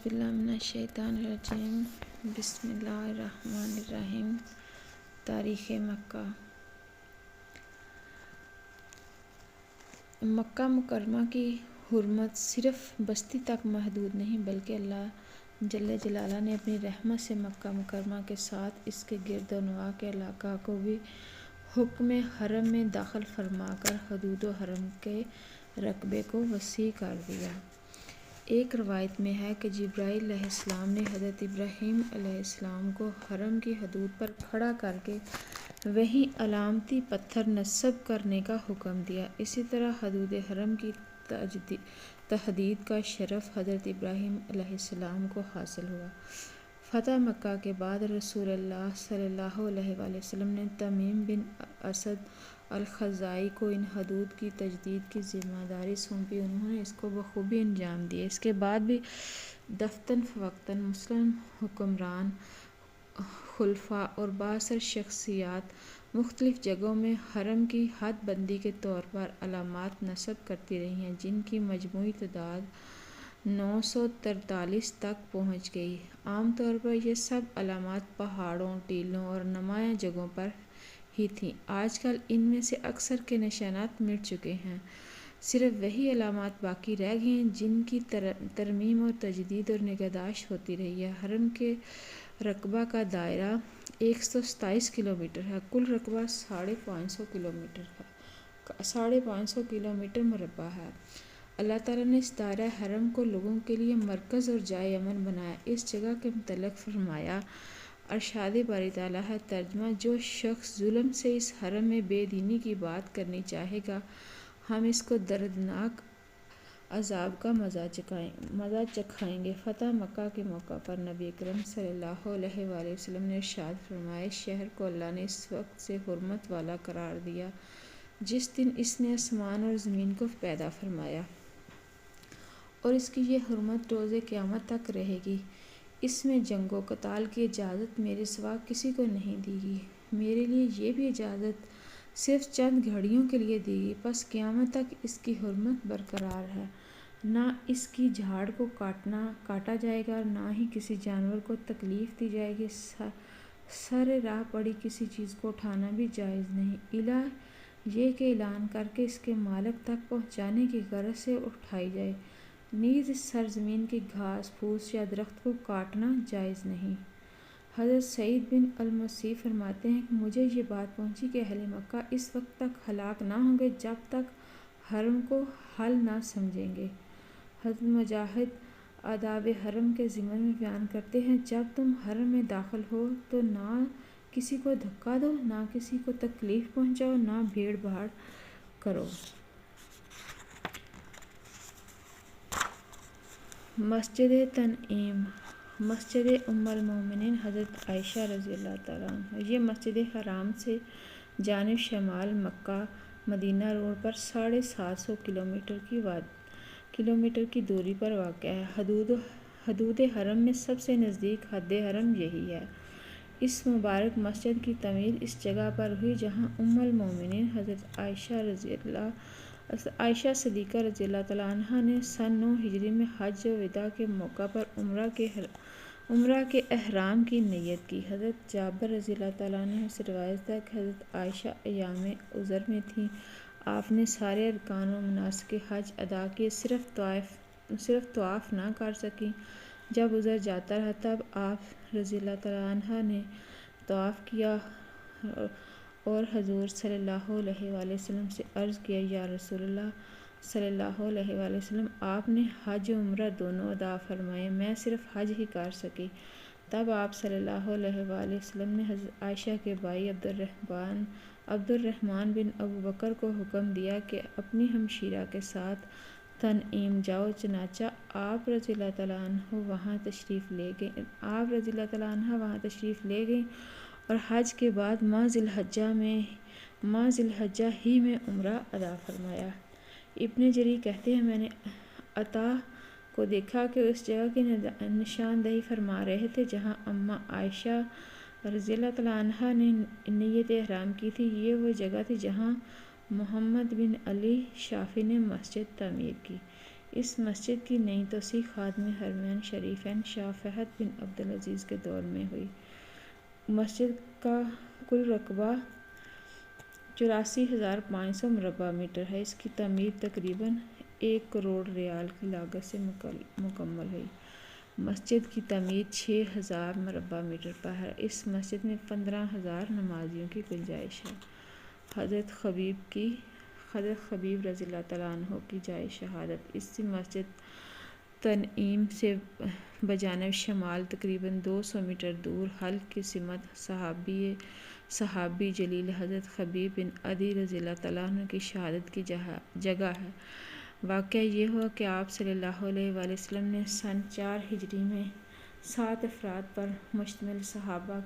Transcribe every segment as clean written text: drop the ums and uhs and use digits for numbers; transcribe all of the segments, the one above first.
باللہ من الشیطان الرجیم بسم اللہ الرحمن الرحیم۔ تاریخ مکہ۔ مکہ مکرمہ کی حرمت صرف بستی تک محدود نہیں بلکہ اللہ جل جلالہ نے اپنی رحمت سے مکہ مکرمہ کے ساتھ اس کے گرد و نواح کے علاقہ کو بھی حکم حرم میں داخل فرما کر حدود حرم کے رقبے کو وسیع کر دیا۔ ایک روایت میں ہے کہ جبرائیل علیہ السلام نے حضرت ابراہیم علیہ السلام کو حرم کی حدود پر کھڑا کر کے وہیں علامتی پتھر نصب کرنے کا حکم دیا۔ اسی طرح حدود حرم کی تحدید کا شرف حضرت ابراہیم علیہ السلام کو حاصل ہوا۔ فتح مکہ کے بعد رسول اللہ صلی اللہ علیہ وآلہ وسلم نے تمیم بن اسد الخزاعی کو ان حدود کی تجدید کی ذمہ داری سونپی۔ انہوں نے اس کو بخوبی انجام دیا۔ اس کے بعد بھی دفتن فوقتاً مسلم حکمران، خلفاء اور بااثر شخصیات مختلف جگہوں میں حرم کی حد بندی کے طور پر علامات نصب کرتی رہی ہیں، جن کی مجموعی تعداد 943 تک پہنچ گئی۔ عام طور پر یہ سب علامات پہاڑوں، ٹیلوں اور نمایاں جگہوں پر ہی تھیں۔ آج کل ان میں سے اکثر کے نشانات مٹ چکے ہیں، صرف وہی علامات باقی رہ گئی ہیں جن کی ترمیم اور تجدید اور نگہداشت ہوتی رہی ہے۔ حرم کے رقبہ کا دائرہ 127 کلومیٹر ہے۔ کل رقبہ 550 کلومیٹر مربع ہے۔ اللہ تعالیٰ نے اس دائرہ حرم کو لوگوں کے لیے مرکز اور جائے امن بنایا۔ اس جگہ کے متعلق فرمایا، ارشاد باری تعالیٰ ہے، ترجمہ: جو شخص ظلم سے اس حرم میں بے دینی کی بات کرنی چاہے گا، ہم اس کو دردناک عذاب کا مزہ چکھائیں گے۔ فتح مکہ کے موقع پر نبی اکرم صلی اللہ علیہ وآلہ وسلم نے ارشاد فرمایا، اس شہر کو اللہ نے اس وقت سے حرمت والا قرار دیا جس دن اس نے آسمان اور زمین کو پیدا فرمایا، اور اس کی یہ حرمت روز قیامت تک رہے گی۔ اس میں جنگ و قتال کی اجازت میرے سوا کسی کو نہیں دی گئی۔ میرے لیے یہ بھی اجازت صرف چند گھڑیوں کے لیے دی گئی، پس قیامت تک اس کی حرمت برقرار ہے۔ نہ اس کی جھاڑ کو کاٹا جائے گا اور نہ ہی کسی جانور کو تکلیف دی جائے گی۔ سر راہ پڑی کسی چیز کو اٹھانا بھی جائز نہیں، الا یہ کہ اعلان کر کے اس کے مالک تک پہنچانے کی غرض سے اٹھائی جائے۔ نیز اس سرزمین کی گھاس پھوس یا درخت کو کاٹنا جائز نہیں۔ حضرت سعید بن المسیب فرماتے ہیں کہ مجھے یہ بات پہنچی کہ اہل مکہ اس وقت تک ہلاک نہ ہوں گے جب تک حرم کو حل نہ سمجھیں گے۔ حضرت مجاہد آداب حرم کے ضمن میں بیان کرتے ہیں، جب تم حرم میں داخل ہو تو نہ کسی کو دھکا دو، نہ کسی کو تکلیف پہنچاؤ، نہ بھیڑ بھاڑ کرو۔ مسجد تنعیم، مسجد ام المومنین حضرت عائشہ رضی اللہ تعالیٰ عنہا۔ یہ مسجد حرام سے جانب شمال مکہ مدینہ روڈ پر 750 کلومیٹر کی دوری پر واقع ہے۔ حدود حرم میں سب سے نزدیک حد حرم یہی ہے۔ اس مبارک مسجد کی تعمیر اس جگہ پر ہوئی جہاں ام المومنین حضرت عائشہ صدیقہ رضی اللہ تعالیٰ عنہا نے سن 9 ہجری میں حج وداع کے موقع پر عمرہ کے احرام کی نیت کی۔ حضرت جابر رضی اللہ تعالیٰ عنہ سے روایت ہے کہ حضرت عائشہ ایام عذر میں تھیں۔ آپ نے سارے ارکان و مناسک حج ادا کیے، صرف طواف نہ کر سکیں۔ جب عذر جاتا رہا تب آپ رضی اللہ تعالیٰ عنہ نے طواف کیا اور حضور صلی اللہ علیہ وآلہ وسلم سے عرض کیا، یا رسول اللہ صلی اللہ علیہ وآلہ وسلم، آپ نے حج و عمرہ دونوں ادا فرمائے، میں صرف حج ہی کر سکی۔ تب آپ صلی اللہ علیہ وآلہ وسلم نے حضرت عائشہ کے بھائی عبد الرحمن بن ابو بکر کو حکم دیا کہ اپنی ہمشیرہ کے ساتھ تنعیم جاؤ۔ چنانچہ آپ رضی اللہ تعالیٰ عنہ وہاں تشریف لے گئیں اور حج کے بعد ماہ ذی الحجہ ہی میں عمرہ ادا فرمایا۔ ابن جریر کہتے ہیں، میں نے عطا کو دیکھا کہ اس جگہ کی نشاندہی فرما رہے تھے جہاں اماں عائشہ رضی اللہ تعالیٰ عنہا نے نیت احرام کی تھی۔ یہ وہ جگہ تھی جہاں محمد بن علی شافعی نے مسجد تعمیر کی۔ اس مسجد کی نئی توسیع خادم حرمین شریفین شاہ فہد بن عبدالعزیز کے دور میں ہوئی۔ مسجد کا کل رقبہ 84,500 مربع میٹر ہے۔ اس کی تعمیر تقریباً 1 کروڑ ریال کی لاگت سے مکمل ہوئی۔ مسجد کی تعمیر 6,000 مربع میٹر پر ہے۔ اس مسجد میں 15,000 نمازیوں کی گنجائش ہے۔ حضرت خبیب رضی اللہ تعالیٰ عنہ کی جائے شہادت۔ اس مسجد تنعیم سے بجانب شمال تقریباً 200 میٹر دور حلب کی سمت صحابی جلیل حضرت خبیب بن عدی رضی اللہ تعالیٰ عنہ کی شہادت کی جگہ ہے۔ واقعہ یہ ہوا کہ آپ صلی اللہ علیہ وآلہ وسلم نے سن 4 ہجری میں 7 افراد پر مشتمل صحابہ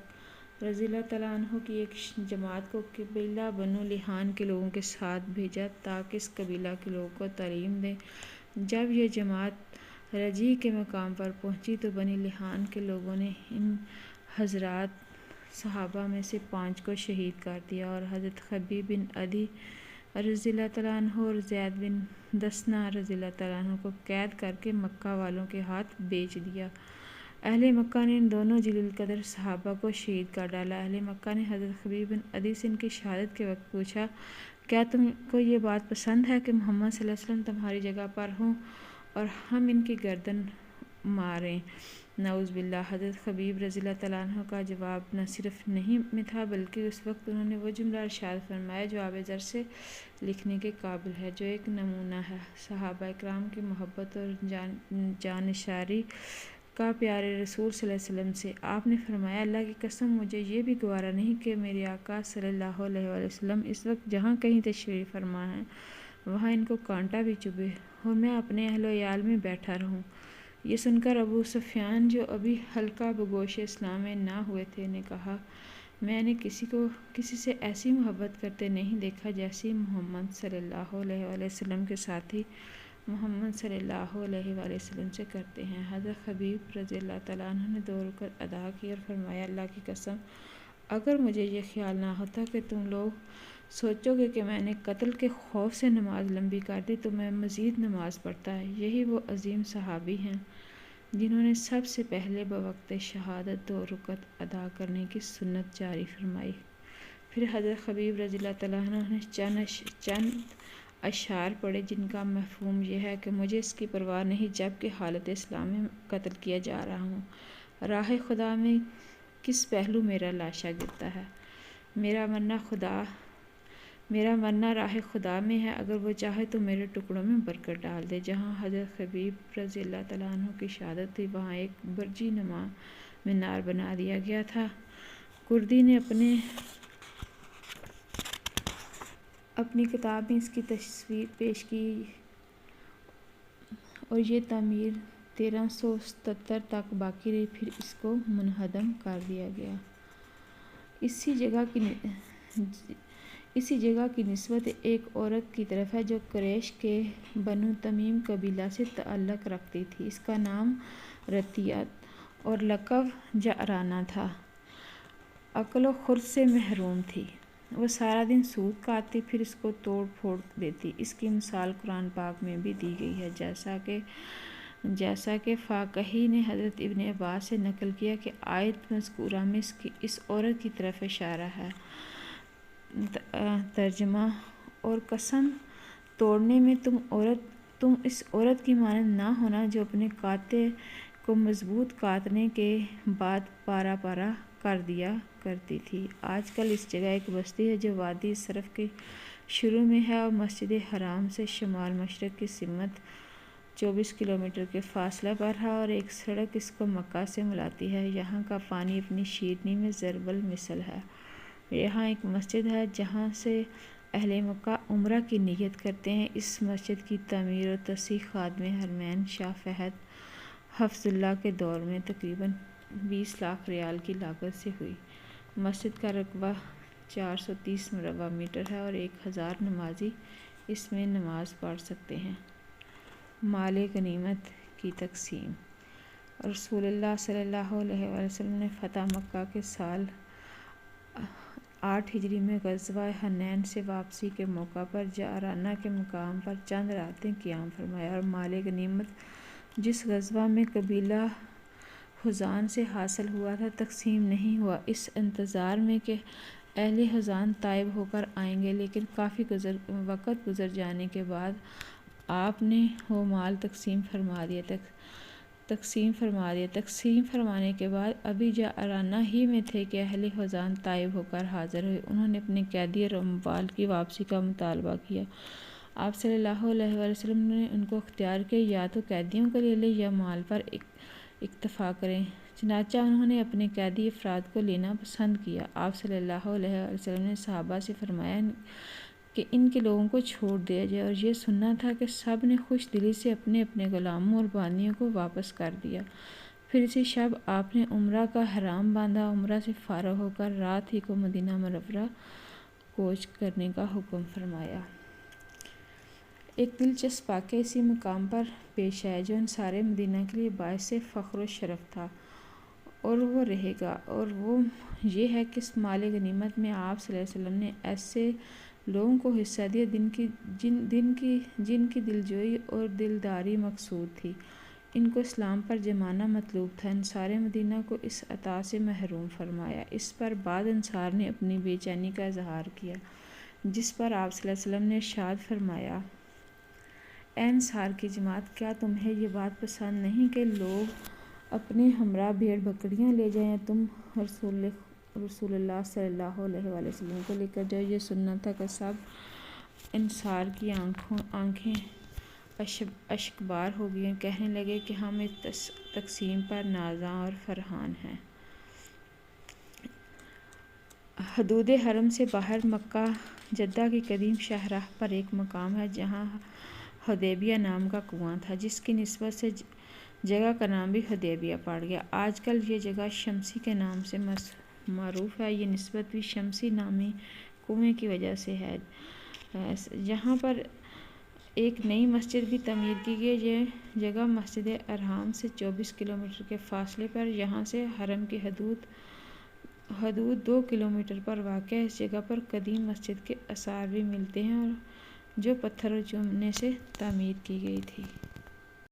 رضی اللہ تعالیٰ عنہ کی ایک جماعت کو قبیلہ بنو لحان کے لوگوں کے ساتھ بھیجا تاکہ اس قبیلہ کے لوگوں کو تعلیم دیں۔ جب یہ جماعت رجیع کے مقام پر پہنچی تو بنی لحان کے لوگوں نے ان حضرات صحابہ میں سے 5 کو شہید کر دیا اور حضرت خبیب بن عدی رضی اللہ تعالیٰ عنہ اور زید بن دسنہ رضی اللہ تعالیٰ عنہ کو قید کر کے مکہ والوں کے ہاتھ بیچ دیا۔ اہل مکہ نے ان دونوں جلیل قدر صحابہ کو شہید کر ڈالا۔ اہل مکہ نے حضرت خبیب بن عدی سے ان کی شہادت کے وقت پوچھا، کیا تم کو یہ بات پسند ہے کہ محمد صلی اللہ علیہ وسلم تمہاری جگہ پر ہوں اور ہم ان کی گردن ماریں؟ نعوذ باللہ۔ حضرت خبیب رضی اللہ تعالیٰ عنہ کا جواب نہ صرف نہیں میں تھا بلکہ اس وقت انہوں نے وہ جملہ ارشاد فرمایا جو آب زر سے لکھنے کے قابل ہے، جو ایک نمونہ ہے صحابہ اکرام کی محبت اور جانشاری کا پیارے رسول صلی اللہ علیہ وسلم سے۔ آپ نے فرمایا، اللہ کی قسم مجھے یہ بھی گوارا نہیں کہ میرے آقا صلی اللہ علیہ وآلہ وسلم اس وقت جہاں کہیں تشریف فرما ہیں وہاں ان کو کانٹا بھی چبھے اور میں اپنے اہل و عیال میں بیٹھا رہوں۔ یہ سن کر ابو سفیان جو ابھی حلقہ بگوش اسلام میں نہ ہوئے تھے نے کہا، میں نے کسی سے ایسی محبت کرتے نہیں دیکھا جیسی محمد صلی اللہ علیہ وآلہ وسلم کے ساتھی محمد صلی اللہ علیہ وآلہ وسلم سے کرتے ہیں۔ حضرت خبیب رضی اللہ تعالیٰ عنہ نے 2 رکعت ادا کی اور فرمایا، اللہ کی قسم اگر مجھے یہ خیال نہ ہوتا کہ تم لوگ سوچو گے کہ میں نے قتل کے خوف سے نماز لمبی کر دی تو میں مزید نماز پڑھتا۔ یہی وہ عظیم صحابی ہیں جنہوں نے سب سے پہلے بوقت شہادت 2 رکعت ادا کرنے کی سنت جاری فرمائی۔ پھر حضرت خبیب رضی اللہ تعالیٰ عنہ نے چند اشعار پڑھے جن کا مفہوم یہ ہے کہ مجھے اس کی پرواہ نہیں جبکہ حالت اسلام میں قتل کیا جا رہا ہوں۔ راہ خدا میں کس پہلو میرا لاشا گرتا ہے؟ میرا مرنا راہ خدا میں ہے، اگر وہ چاہے تو میرے ٹکڑوں میں برکت ڈال دے۔ جہاں حضرت خبیب رضی اللہ تعالیٰ عنہ کی شہادت تھی وہاں ایک برجی نما مینار بنا دیا گیا تھا۔ کردی نے اپنی کتاب میں اس کی تصویر پیش کی اور یہ تعمیر 1377 تک باقی رہی، پھر اس کو منہدم کر دیا گیا۔ اسی جگہ کی نسبت ایک عورت کی طرف ہے جو قریش کے بنو تمیم قبیلہ سے تعلق رکھتی تھی۔ اس کا نام رطیہ اور لقب جعرانہ تھا۔ عقل و خرد سے محروم تھی۔ وہ سارا دن سود کاٹتی پھر اس کو توڑ پھوڑ دیتی۔ اس کی مثال قرآن پاک میں بھی دی گئی ہے، جیسا کہ فاقہی نے حضرت ابن عباس سے نقل کیا کہ آیت مذکورہ میں اس عورت کی طرف اشارہ ہے۔ ترجمہ: اور قسم توڑنے میں تم اس عورت کی مانند نہ ہونا جو اپنے کانٹے کو مضبوط کاٹنے کے بعد پارا پارا کر دیا کرتی تھی۔ آج کل اس جگہ ایک بستی ہے جو وادی صرف کے شروع میں ہے اور مسجد حرام سے شمال مشرق کی سمت 24 کلومیٹر کے فاصلے پر ہے اور ایک سڑک اس کو مکہ سے ملاتی ہے۔ یہاں کا پانی اپنی شیرینی میں ضرب المثل ہے۔ یہاں ایک مسجد ہے جہاں سے اہل مکہ عمرہ کی نیت کرتے ہیں۔ اس مسجد کی تعمیر اور توسیع خادم حرمین شاہ فہد حفظہ اللہ کے دور میں تقریباً 20 لاکھ ریال کی لاگت سے ہوئی۔ مسجد کا رقبہ 430 مربع میٹر ہے اور 1000 نمازی اس میں نماز پڑھ سکتے ہیں۔ مال غنیمت کی تقسیم۔ رسول اللہ صلی اللہ علیہ وآلہ وسلم نے فتح مکہ کے سال 8 ہجری میں غزوہ حنین سے واپسی کے موقع پر جعرانہ کے مقام پر چند راتیں قیام فرمایا اور مال غنیمت جس غزوہ میں قبیلہ حزان سے حاصل ہوا تھا تقسیم نہیں ہوا، اس انتظار میں کہ اہل حزان طائب ہو کر آئیں گے، لیکن کافی وقت گزر جانے کے بعد آپ نے وہ مال تقسیم فرما دیا۔ تقسیم فرمانے کے بعد ابھی جعرانہ ہی میں تھے کہ اہل حزان طائب ہو کر حاضر ہوئے۔ انہوں نے اپنے قیدی اور اموال کی واپسی کا مطالبہ کیا۔ آپ صلی اللہ علیہ وسلم نے ان کو اختیار کیا یا تو قیدیوں کو لے لیں یا مال پر اکتفا کریں، چنانچہ انہوں نے اپنے قیدی افراد کو لینا پسند کیا۔ آپ صلی اللہ علیہ وسلم نے صحابہ سے فرمایا کہ ان کے لوگوں کو چھوڑ دیا جائے، اور یہ سننا تھا کہ سب نے خوش دلی سے اپنے اپنے غلاموں اور بانیوں کو واپس کر دیا۔ پھر اسی شب آپ نے عمرہ کا احرام باندھا، عمرہ سے فارغ ہو کر رات ہی کو مدینہ منورہ کوچ کرنے کا حکم فرمایا۔ ایک دلچسپ واقعہ اسی مقام پر پیش آیا جو انصار مدینہ کے لیے باعث فخر و شرف تھا، اور وہ رہے گا، اور وہ یہ ہے کہ اس مال غنیمت میں آپ صلی اللہ علیہ وسلم نے ایسے لوگوں کو حصہ دیا جن کی دلجوئی اور دلداری مقصود تھی، ان کو اسلام پر جمانا مطلوب تھا۔ انصار مدینہ کو اس عطا سے محروم فرمایا۔ اس پر بعض انصار نے اپنی بے چینی کا اظہار کیا، جس پر آپ صلی اللہ علیہ وسلم نے ارشاد فرمایا: اے انصار کی جماعت، کیا تمہیں یہ بات پسند نہیں کہ لوگ اپنے ہمراہ بھیڑ بکریاں لے جائیں یا تم رسول اللہ صلی اللہ علیہ وسلم کو لے کر جاؤ؟ یہ سننا تھا کہ سب انصار کی آنکھیں اشکبار ہو گئیں، کہنے لگے کہ ہم اس تقسیم پر نازاں اور فرحان ہیں۔ حدود حرم سے باہر مکہ جدہ کی قدیم شاہراہ پر ایک مقام ہے جہاں حدیبیہ نام کا کنواں تھا، جس کی نسبت سے جگہ کا نام بھی حدیبیہ پڑ گیا۔ آج کل یہ جگہ شمسی کے نام سے معروف ہے۔ یہ نسبت بھی شمسی نامی کنویں کی وجہ سے ہے، جہاں پر ایک نئی مسجد بھی تعمیر کی گئی۔ یہ جگہ مسجد الحرام سے 24 کلومیٹر کے فاصلے پر، یہاں سے حرم کی حدود 2 کلومیٹر پر واقع ہے۔ اس جگہ پر قدیم مسجد کے آثار بھی ملتے ہیں جو پتھر اور چونے سے تعمیر کی گئی تھی۔